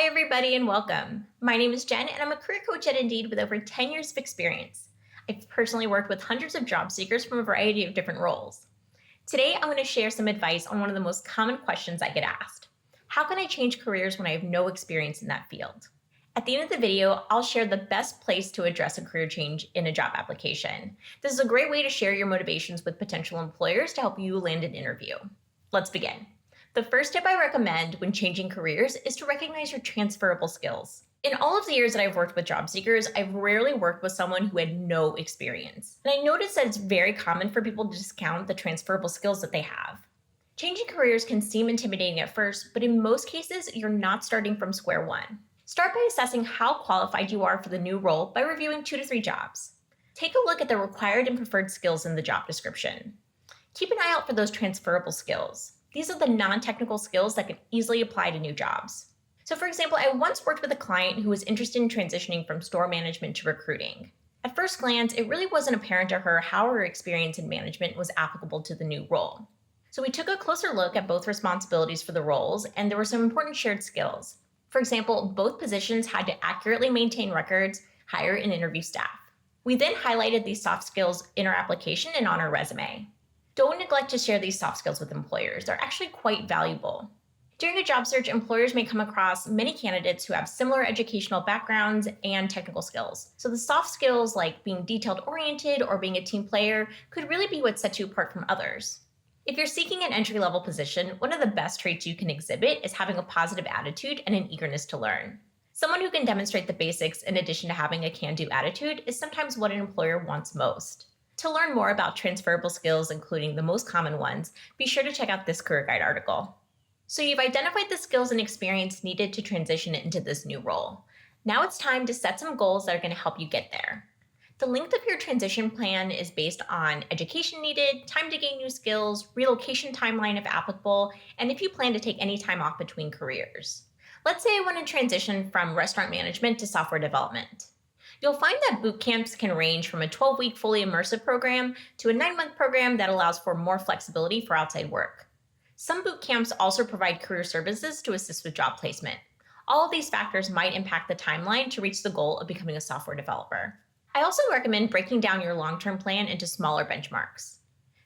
Hi, everybody, and welcome. My name is Jen, and I'm a career coach at Indeed with over 10 years of experience. I've personally worked with hundreds of job seekers from a variety of different roles. Today, I'm going to share some advice on one of the most common questions I get asked. How can I change careers when I have no experience in that field? At the end of the video, I'll share the best place to address a career change in a job application. This is a great way to share your motivations with potential employers to help you land an interview. Let's begin. The first tip I recommend when changing careers is to recognize your transferable skills. In all of the years that I've worked with job seekers, I've rarely worked with someone who had no experience. And I noticed that it's very common for people to discount the transferable skills that they have. Changing careers can seem intimidating at first, but in most cases, you're not starting from square one. Start by assessing how qualified you are for the new role by reviewing 2 to 3 jobs. Take a look at the required and preferred skills in the job description. Keep an eye out for those transferable skills. These are the non-technical skills that can easily apply to new jobs. So for example, I once worked with a client who was interested in transitioning from store management to recruiting. At first glance, it really wasn't apparent to her how her experience in management was applicable to the new role. So we took a closer look at both responsibilities for the roles, and there were some important shared skills. For example, both positions had to accurately maintain records, hire and interview staff. We then highlighted these soft skills in our application and on our resume. Don't neglect to share these soft skills with employers. They're actually quite valuable. During a job search, employers may come across many candidates who have similar educational backgrounds and technical skills. So the soft skills like being detailed-oriented or being a team player could really be what sets you apart from others. If you're seeking an entry-level position, one of the best traits you can exhibit is having a positive attitude and an eagerness to learn. Someone who can demonstrate the basics in addition to having a can-do attitude is sometimes what an employer wants most. To learn more about transferable skills, including the most common ones, be sure to check out this career guide article. So you've identified the skills and experience needed to transition into this new role. Now it's time to set some goals that are going to help you get there. The length of your transition plan is based on education needed, time to gain new skills, relocation timeline if applicable, and if you plan to take any time off between careers. Let's say I want to transition from restaurant management to software development. You'll find that boot camps can range from a 12-week fully immersive program to a 9-month program that allows for more flexibility for outside work. Some boot camps also provide career services to assist with job placement. All of these factors might impact the timeline to reach the goal of becoming a software developer. I also recommend breaking down your long-term plan into smaller benchmarks.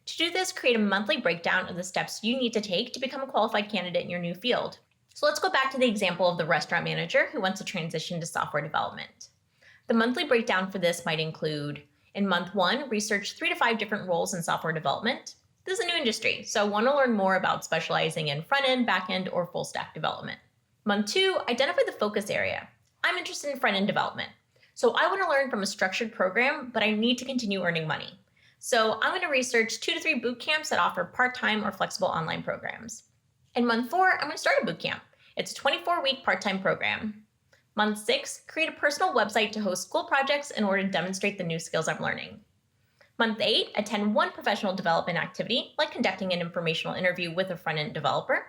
To do this, create a monthly breakdown of the steps you need to take to become a qualified candidate in your new field. So let's go back to the example of the restaurant manager who wants to transition to software development. The monthly breakdown for this might include, in month 1, research 3 to 5 different roles in software development. This is a new industry, so I want to learn more about specializing in front-end, back-end, or full-stack development. Month 2, identify the focus area. I'm interested in front-end development. So I want to learn from a structured program, but I need to continue earning money. So I'm going to research 2 to 3 boot camps that offer part-time or flexible online programs. In month 4, I'm going to start a boot camp. It's a 24-week part-time program. Month 6, create a personal website to host school projects in order to demonstrate the new skills I'm learning. Month 8, attend 1 professional development activity, like conducting an informational interview with a front-end developer.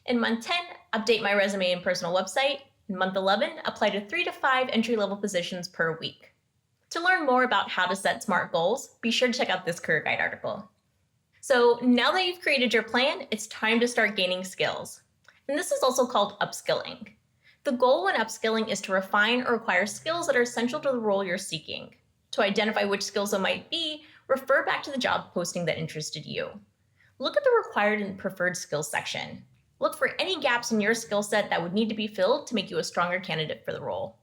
In month 10, update my resume and personal website. In month 11, apply to 3 to 5 entry-level positions per week. To learn more about how to set SMART goals, be sure to check out this career guide article. So now that you've created your plan, it's time to start gaining skills. And this is also called upskilling. The goal when upskilling is to refine or acquire skills that are essential to the role you're seeking. To identify which skills it might be, refer back to the job posting that interested you. Look at the required and preferred skills section. Look for any gaps in your skill set that would need to be filled to make you a stronger candidate for the role.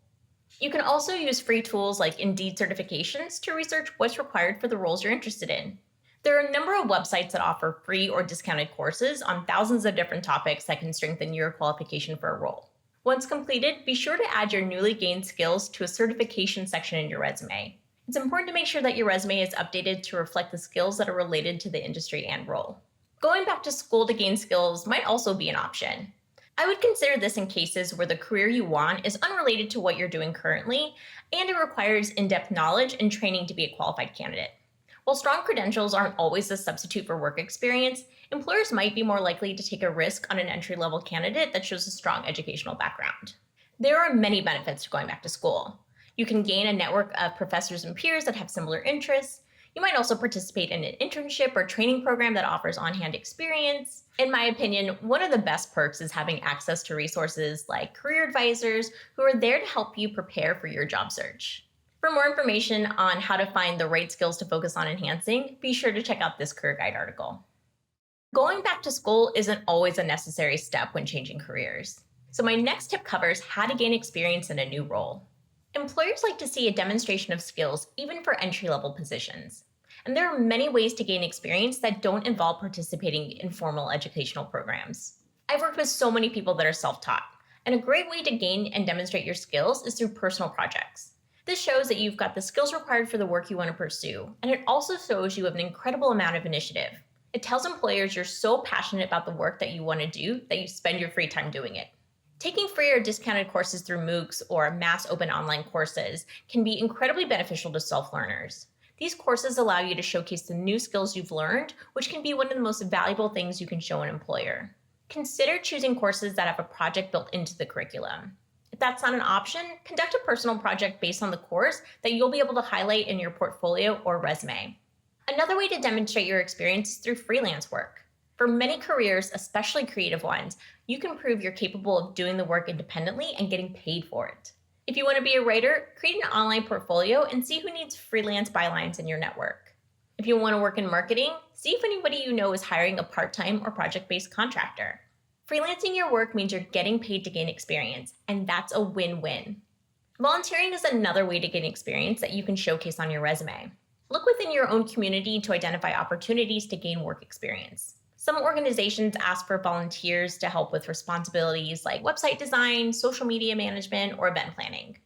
You can also use free tools like Indeed certifications to research what's required for the roles you're interested in. There are a number of websites that offer free or discounted courses on thousands of different topics that can strengthen your qualification for a role. Once completed, be sure to add your newly gained skills to a certification section in your resume. It's important to make sure that your resume is updated to reflect the skills that are related to the industry and role. Going back to school to gain skills might also be an option. I would consider this in cases where the career you want is unrelated to what you're doing currently, and it requires in-depth knowledge and training to be a qualified candidate. While strong credentials aren't always a substitute for work experience, employers might be more likely to take a risk on an entry-level candidate that shows a strong educational background. There are many benefits to going back to school. You can gain a network of professors and peers that have similar interests. You might also participate in an internship or training program that offers on-hand experience. In my opinion, one of the best perks is having access to resources like career advisors who are there to help you prepare for your job search. For more information on how to find the right skills to focus on enhancing, be sure to check out this career guide article. Going back to school isn't always a necessary step when changing careers. So my next tip covers how to gain experience in a new role. Employers like to see a demonstration of skills even for entry-level positions. And there are many ways to gain experience that don't involve participating in formal educational programs. I've worked with so many people that are self-taught, and a great way to gain and demonstrate your skills is through personal projects. This shows that you've got the skills required for the work you want to pursue, and it also shows you have an incredible amount of initiative. It tells employers you're so passionate about the work that you want to do that you spend your free time doing it. Taking free or discounted courses through MOOCs or mass open online courses can be incredibly beneficial to self-learners. These courses allow you to showcase the new skills you've learned, which can be one of the most valuable things you can show an employer. Consider choosing courses that have a project built into the curriculum. If that's not an option, conduct a personal project based on the course that you'll be able to highlight in your portfolio or resume. Another way to demonstrate your experience is through freelance work. For many careers, especially creative ones, you can prove you're capable of doing the work independently and getting paid for it. If you want to be a writer, create an online portfolio and see who needs freelance bylines in your network. If you want to work in marketing, see if anybody you know is hiring a part-time or project-based contractor. Freelancing your work means you're getting paid to gain experience, and that's a win-win. Volunteering is another way to gain experience that you can showcase on your resume. Look within your own community to identify opportunities to gain work experience. Some organizations ask for volunteers to help with responsibilities like website design, social media management, or event planning.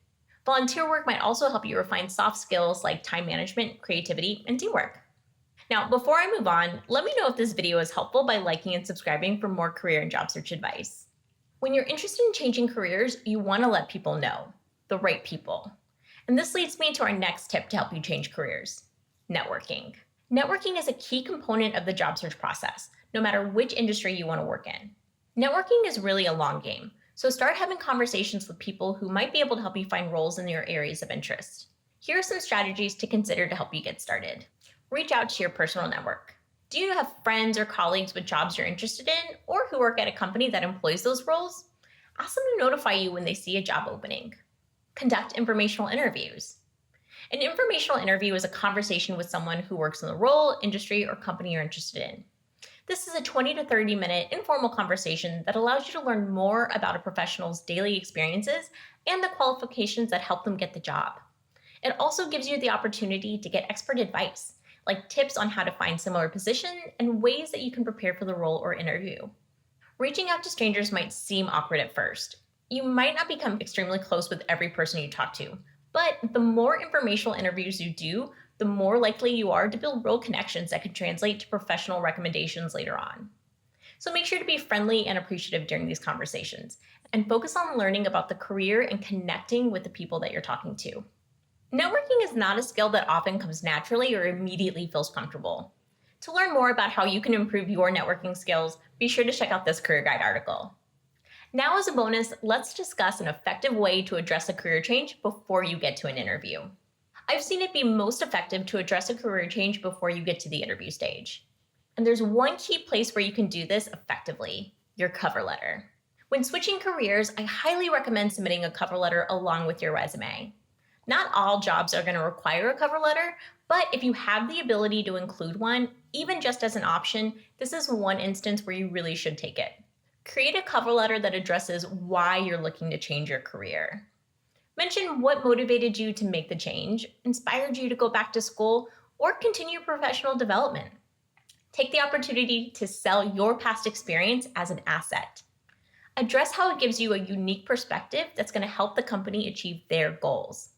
Volunteer work might also help you refine soft skills like time management, creativity, and teamwork. Now, before I move on, let me know if this video is helpful by liking and subscribing for more career and job search advice. When you're interested in changing careers, you want to let people know, the right people. And this leads me to our next tip to help you change careers: networking. Networking is a key component of the job search process, no matter which industry you want to work in. Networking is really a long game, so start having conversations with people who might be able to help you find roles in your areas of interest. Here are some strategies to consider to help you get started. Reach out to your personal network. Do you have friends or colleagues with jobs you're interested in, or who work at a company that employs those roles? Ask them to notify you when they see a job opening. Conduct informational interviews. An informational interview is a conversation with someone who works in the role, industry, or company you're interested in. This is a 20 to 30 minute informal conversation that allows you to learn more about a professional's daily experiences and the qualifications that help them get the job. It also gives you the opportunity to get expert advice, like tips on how to find similar positions and ways that you can prepare for the role or interview. Reaching out to strangers might seem awkward at first. You might not become extremely close with every person you talk to, but the more informational interviews you do, the more likely you are to build real connections that can translate to professional recommendations later on. So make sure to be friendly and appreciative during these conversations, and focus on learning about the career and connecting with the people that you're talking to. Networking is not a skill that often comes naturally or immediately feels comfortable. To learn more about how you can improve your networking skills, be sure to check out this career guide article. Now, as a bonus, let's discuss an effective way to address a career change before you get to an interview. I've seen it be most effective to address a career change before you get to the interview stage. And there's one key place where you can do this effectively: your cover letter. When switching careers, I highly recommend submitting a cover letter along with your resume. Not all jobs are going to require a cover letter, but if you have the ability to include one, even just as an option, this is one instance where you really should take it. Create a cover letter that addresses why you're looking to change your career. Mention what motivated you to make the change, inspired you to go back to school, or continue professional development. Take the opportunity to sell your past experience as an asset. Address how it gives you a unique perspective that's going to help the company achieve their goals.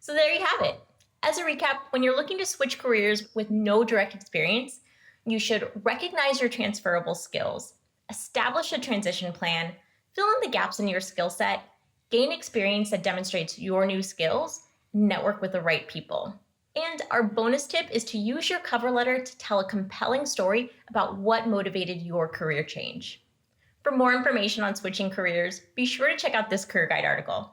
So there you have it. As a recap, when you're looking to switch careers with no direct experience, you should recognize your transferable skills, establish a transition plan, fill in the gaps in your skill set, gain experience that demonstrates your new skills, network with the right people. And our bonus tip is to use your cover letter to tell a compelling story about what motivated your career change. For more information on switching careers, be sure to check out this career guide article.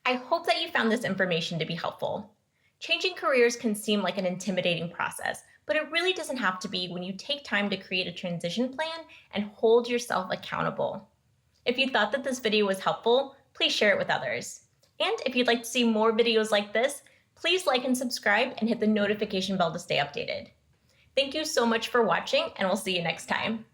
I hope that you found this information to be helpful. Changing careers can seem like an intimidating process, but it really doesn't have to be when you take time to create a transition plan and hold yourself accountable. If you thought that this video was helpful, please share it with others. And if you'd like to see more videos like this, please like and subscribe and hit the notification bell to stay updated. Thank you so much for watching, and we'll see you next time.